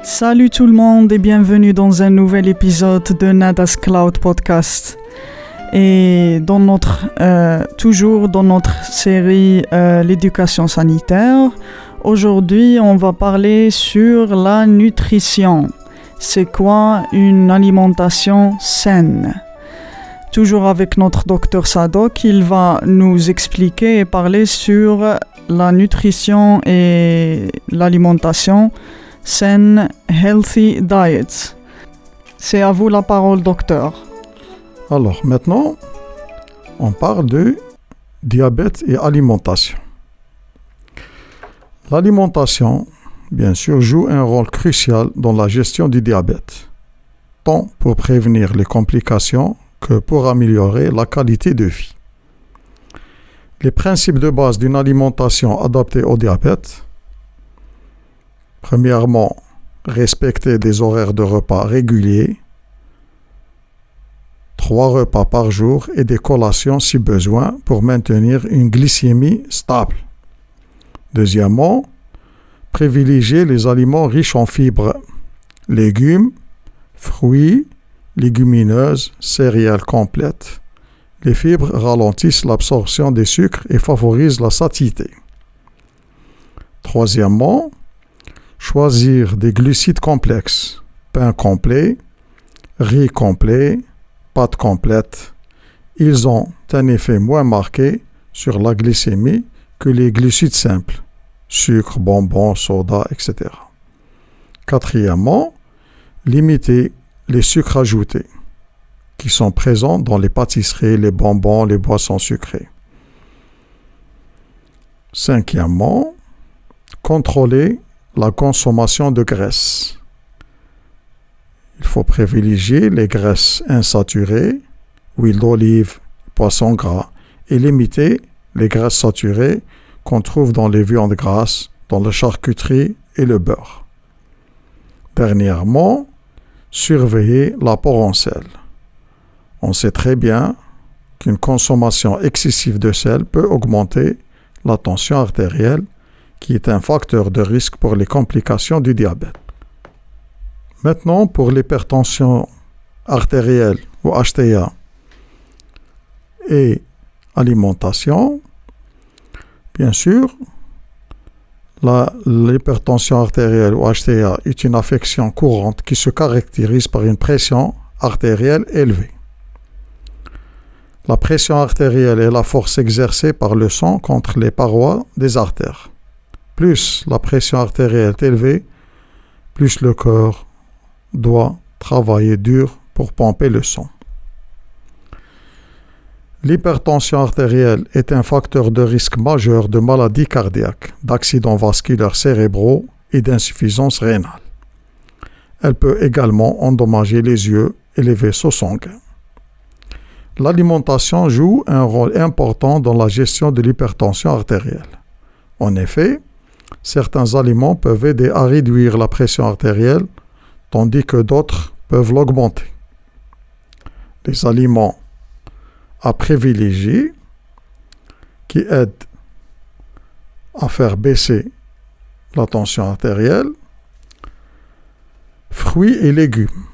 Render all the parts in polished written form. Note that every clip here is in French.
Salut tout le monde et bienvenue dans un nouvel épisode de Nada's Cloud Podcast. Et toujours dans notre série l'éducation sanitaire, aujourd'hui on va parler sur la nutrition. C'est quoi une alimentation saine? Toujours avec notre docteur Sadok, il va nous expliquer et parler sur la nutrition et l'alimentation saine, healthy diets. C'est à vous la parole, docteur. Alors maintenant, on parle de diabète et alimentation. L'alimentation, bien sûr, joue un rôle crucial dans la gestion du diabète, tant pour prévenir les complications que pour améliorer la qualité de vie. Les principes de base d'une alimentation adaptée au diabète: premièrement, respecter des horaires de repas réguliers, 3 repas par jour et des collations si besoin pour maintenir une glycémie stable. Deuxièmement, privilégier les aliments riches en fibres, légumes, fruits, légumineuses, céréales complètes. Les fibres ralentissent l'absorption des sucres et favorisent la satiété. Troisièmement, choisir des glucides complexes, pain complet, riz complet, pâtes complètes. Ils ont un effet moins marqué sur la glycémie que les glucides simples, sucre, bonbons, soda, etc. Quatrièmement, limiter les sucres ajoutés qui sont présents dans les pâtisseries, les bonbons, les boissons sucrées. Cinquièmement, contrôler la consommation de graisse. Il faut privilégier les graisses insaturées, huile d'olive, poisson gras, et limiter les graisses saturées qu'on trouve dans les viandes grasses, dans la charcuterie et le beurre. Dernièrement, surveiller l'apport en sel. On sait très bien qu'une consommation excessive de sel peut augmenter la tension artérielle, qui est un facteur de risque pour les complications du diabète. Maintenant, pour l'hypertension artérielle ou HTA et alimentation, bien sûr, l'hypertension artérielle ou HTA est une affection courante qui se caractérise par une pression artérielle élevée. La pression artérielle est la force exercée par le sang contre les parois des artères. Plus la pression artérielle est élevée, plus le cœur doit travailler dur pour pomper le sang. L'hypertension artérielle est un facteur de risque majeur de maladies cardiaques, d'accidents vasculaires cérébraux et d'insuffisance rénale. Elle peut également endommager les yeux et les vaisseaux sanguins. L'alimentation joue un rôle important dans la gestion de l'hypertension artérielle. En effet, certains aliments peuvent aider à réduire la pression artérielle, tandis que d'autres peuvent l'augmenter. Les aliments à privilégier qui aident à faire baisser la tension artérielle: fruits et légumes.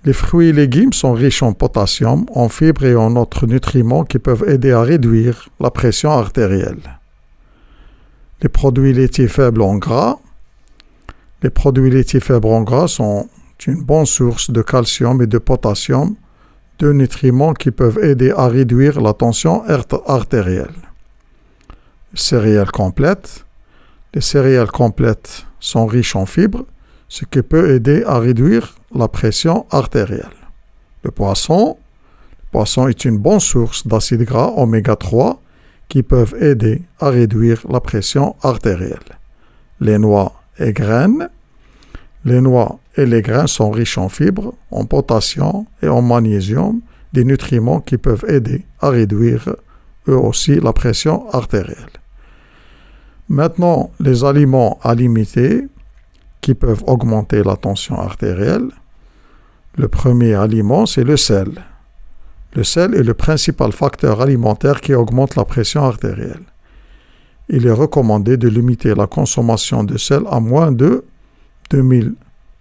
Les fruits et légumes sont riches en potassium, en fibres et en autres nutriments qui peuvent aider à réduire la pression artérielle. Les produits laitiers faibles en gras. Les produits laitiers faibles en gras sont une bonne source de calcium et de potassium, deux nutriments qui peuvent aider à réduire la tension artérielle. Les céréales complètes. Les céréales complètes sont riches en fibres, ce qui peut aider à réduire la pression artérielle. Le poisson est une bonne source d'acides gras oméga 3 qui peuvent aider à réduire la pression artérielle. Les noix et graines. Les noix et les grains sont riches en fibres, en potassium et en magnésium, des nutriments qui peuvent aider à réduire eux aussi la pression artérielle. Maintenant, les aliments à limiter qui peuvent augmenter la tension artérielle. Le premier aliment, c'est le sel. Le sel est le principal facteur alimentaire qui augmente la pression artérielle. Il est recommandé de limiter la consommation de sel à moins de 2300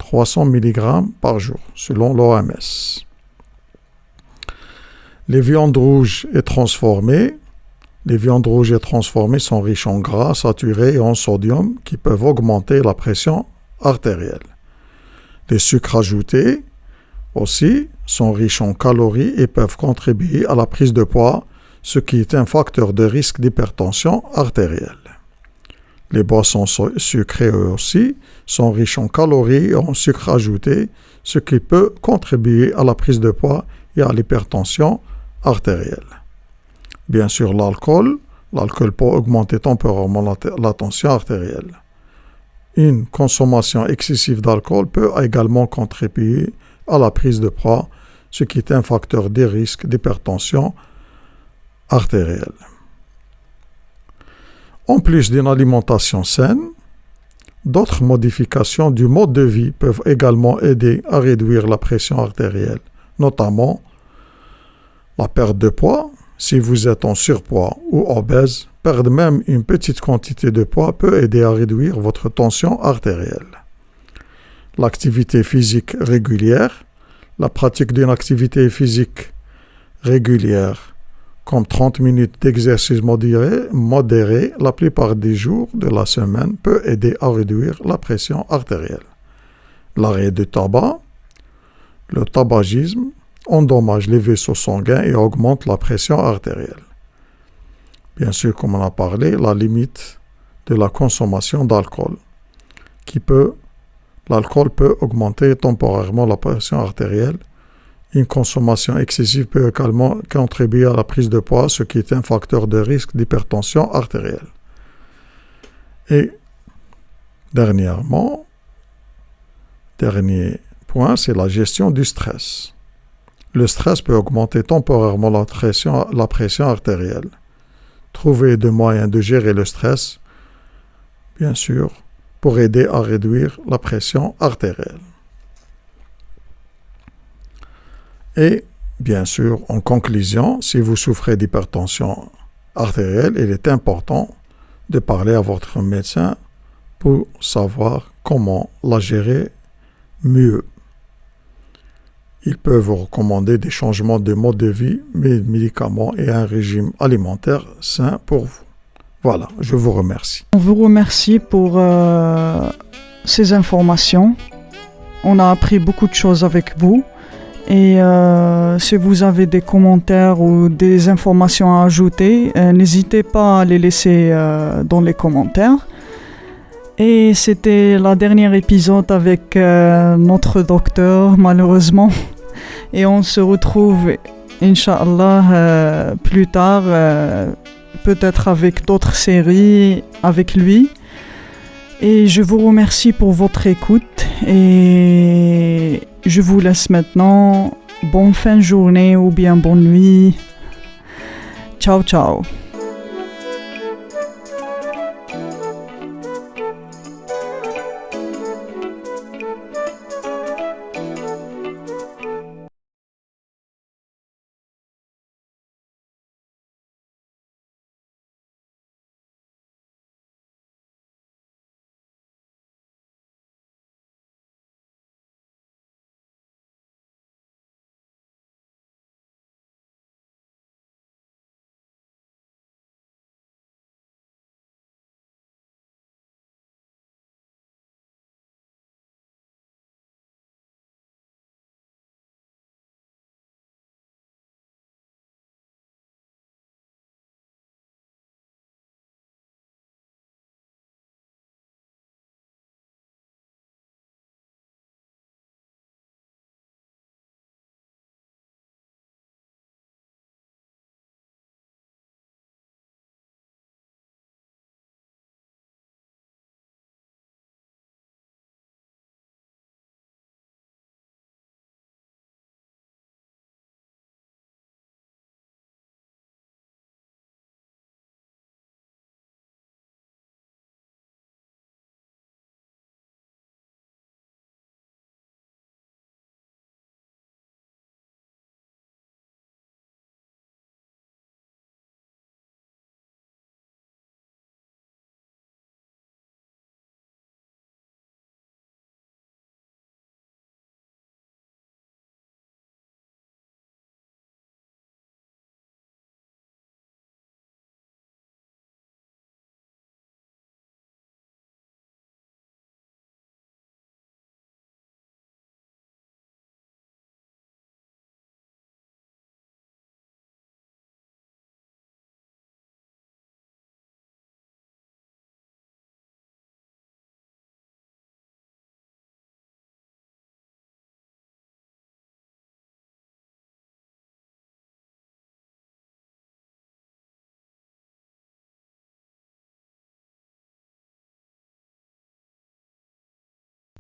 300 mg par jour, selon l'OMS. Les viandes rouges et transformées. Les viandes rouges et transformées sont riches en gras saturés et en sodium qui peuvent augmenter la pression artérielle. Les sucres ajoutés aussi sont riches en calories et peuvent contribuer à la prise de poids, ce qui est un facteur de risque d'hypertension artérielle. Les boissons sucrées aussi sont riches en calories et en sucres ajoutés, ce qui peut contribuer à la prise de poids et à l'hypertension artérielle. Bien sûr, l'alcool peut augmenter temporairement la tension artérielle. Une consommation excessive d'alcool peut également contribuer à la prise de poids, ce qui est un facteur de risque d'hypertension artérielle. En plus d'une alimentation saine, d'autres modifications du mode de vie peuvent également aider à réduire la pression artérielle, notamment la perte de poids. Si vous êtes en surpoids ou obèse, perdre même une petite quantité de poids peut aider à réduire votre tension artérielle. L'activité physique régulière. La pratique d'une activité physique régulière, comme 30 minutes d'exercice modéré la plupart des jours de la semaine, peut aider à réduire la pression artérielle. L'arrêt du tabac. Le tabagisme endommage les vaisseaux sanguins et augmente la pression artérielle. Bien sûr, comme on a parlé, la limite de la consommation d'alcool. L'alcool peut augmenter temporairement la pression artérielle. Une consommation excessive peut également contribuer à la prise de poids, ce qui est un facteur de risque d'hypertension artérielle. Et dernier point, c'est la gestion du stress. Le stress peut augmenter temporairement la pression artérielle. Trouver des moyens de gérer le stress, bien sûr, pour aider à réduire la pression artérielle. Et, bien sûr, en conclusion, si vous souffrez d'hypertension artérielle, il est important de parler à votre médecin pour savoir comment la gérer mieux. Il peut vous recommander des changements de mode de vie, médicaments et un régime alimentaire sain pour vous. Voilà, je vous remercie. On vous remercie pour ces informations. On a appris beaucoup de choses avec vous. Et si vous avez des commentaires ou des informations à ajouter, n'hésitez pas à les laisser dans les commentaires. Et c'était le dernier épisode avec notre docteur, malheureusement. Et on se retrouve, Inch'Allah, plus tard, peut-être avec d'autres séries avec lui. Et je vous remercie pour votre écoute. Et je vous laisse maintenant. Bonne fin de journée ou bien bonne nuit. Ciao, ciao.